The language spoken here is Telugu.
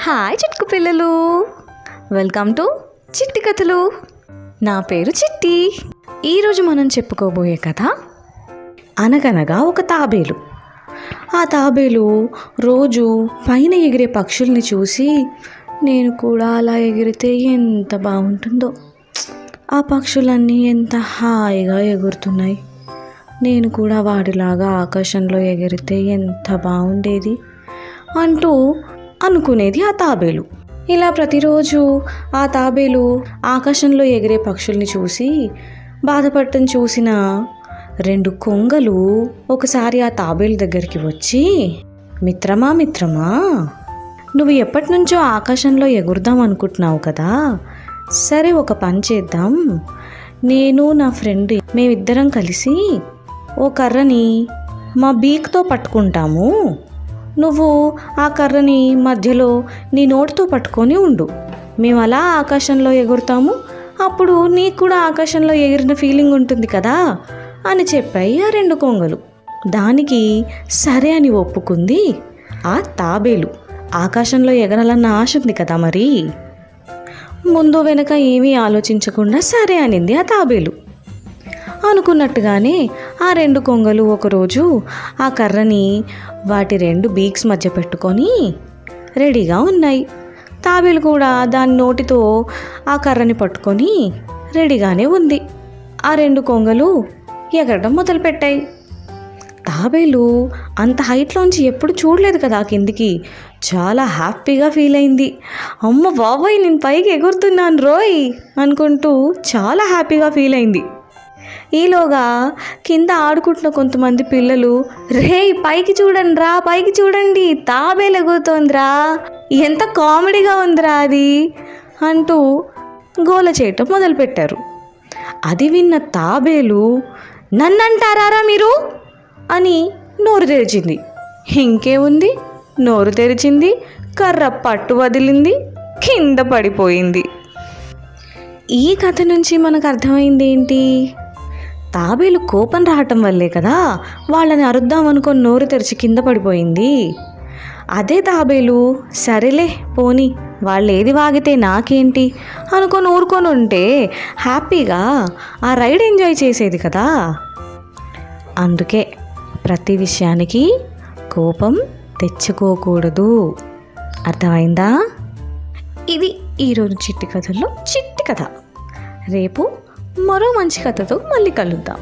హాయ్ చిట్కు పిల్లలు, వెల్కమ్ టు చిట్టి కథలు. నా పేరు చిట్టి. ఈరోజు మనం చెప్పుకోబోయే కథ అనగనగా ఒక తాబేలు. ఆ తాబేలు రోజు పైన ఎగిరే పక్షుల్ని చూసి నేను కూడా అలా ఎగిరితే ఎంత బాగుంటుందో, ఆ పక్షులన్నీ ఎంత హాయిగా ఎగురుతున్నాయి, నేను కూడా వాడిలాగా ఆకాశంలో ఎగిరితే ఎంత బాగుండేది అంటూ అనుకునేది ఆ తాబేలు. ఇలా ప్రతిరోజు ఆ తాబేలు ఆకాశంలో ఎగిరే పక్షుల్ని చూసి బాధపడటం చూసిన రెండు కొంగలు ఒకసారి ఆ తాబేలు దగ్గరికి వచ్చి, మిత్రమా నువ్వు ఎప్పటి నుంచో ఆకాశంలో ఎగురుదాం అనుకుంటున్నావు కదా, సరే ఒక పని చేద్దాం, నేను నా ఫ్రెండ్ మేమిద్దరం కలిసి ఓ కర్రని మా బీక్తో పట్టుకుంటాము, నువ్వు ఆ కర్రని మధ్యలో నీ నోటితో పట్టుకొని ఉండు, మేము అలా ఆకాశంలో ఎగురుతాము, అప్పుడు నీకు కూడా ఆకాశంలో ఎగిరిన ఫీలింగ్ ఉంటుంది కదా అని చెప్పాయి ఆ రెండు కొంగలు. దానికి సరే అని ఒప్పుకుంది ఆ తాబేలు. ఆకాశంలో ఎగరాలన్న ఆశ ఉంది కదా, మరి ముందు వెనక ఏమీ ఆలోచించకుండా సరే అనింది ఆ తాబేలు. అనుకున్నట్టుగానే ఆ రెండు కొంగలు ఒకరోజు ఆ కర్రని వాటి రెండు బీక్స్ మధ్య పెట్టుకొని రెడీగా ఉన్నాయి. తాబేలు కూడా దాని నోటితో ఆ కర్రని పట్టుకొని రెడీగానే ఉంది. ఆ రెండు కొంగలు ఎగరడం మొదలుపెట్టాయి. తాబేలు అంత హైట్లోంచి ఎప్పుడు చూడలేదు కదా కిందికి, చాలా హ్యాపీగా ఫీల్ అయింది. అమ్మ బాబాయ్, నేను పైకి ఎగురుతున్నాను రోయ్ అనుకుంటూ చాలా హ్యాపీగా ఫీల్ అయింది. ఈలోగా కింద ఆడుకుంటున్న కొంతమంది పిల్లలు, రే పైకి చూడండి రా, పైకి చూడండి, తాబేలు ఎగురుతోందిరా, ఎంత కామెడీగా ఉందిరా అది అంటూ గోల చేయటం మొదలుపెట్టారు. అది విన్న తాబేలు, నన్నంటారా మీరు అని నోరు తెరిచింది. ఇంకేముంది, నోరు తెరిచింది, కర్ర పట్టు వదిలింది, కింద పడిపోయింది. ఈ కథ నుంచి మనకు అర్థమైంది ఏంటి? తాబేలు కోపం రావటం వల్లే కదా వాళ్ళని అరుద్దామనుకొని నోరు తెరిచి కింద పడిపోయింది. అదే తాబేలు సరేలే పోనీ వాళ్ళు ఏది వాగితే నాకేంటి అనుకొని ఊరుకొని ఉంటే హ్యాపీగా ఆ రైడ్ ఎంజాయ్ చేసేది కదా. అందుకే ప్రతి విషయానికి కోపం తెచ్చుకోకూడదు. అర్థమైందా? ఇది ఈరోజు చిట్టి కథల్లో చిట్టి కథ. రేపు మరో మంచి కథతో మళ్ళీ కలుద్దాం.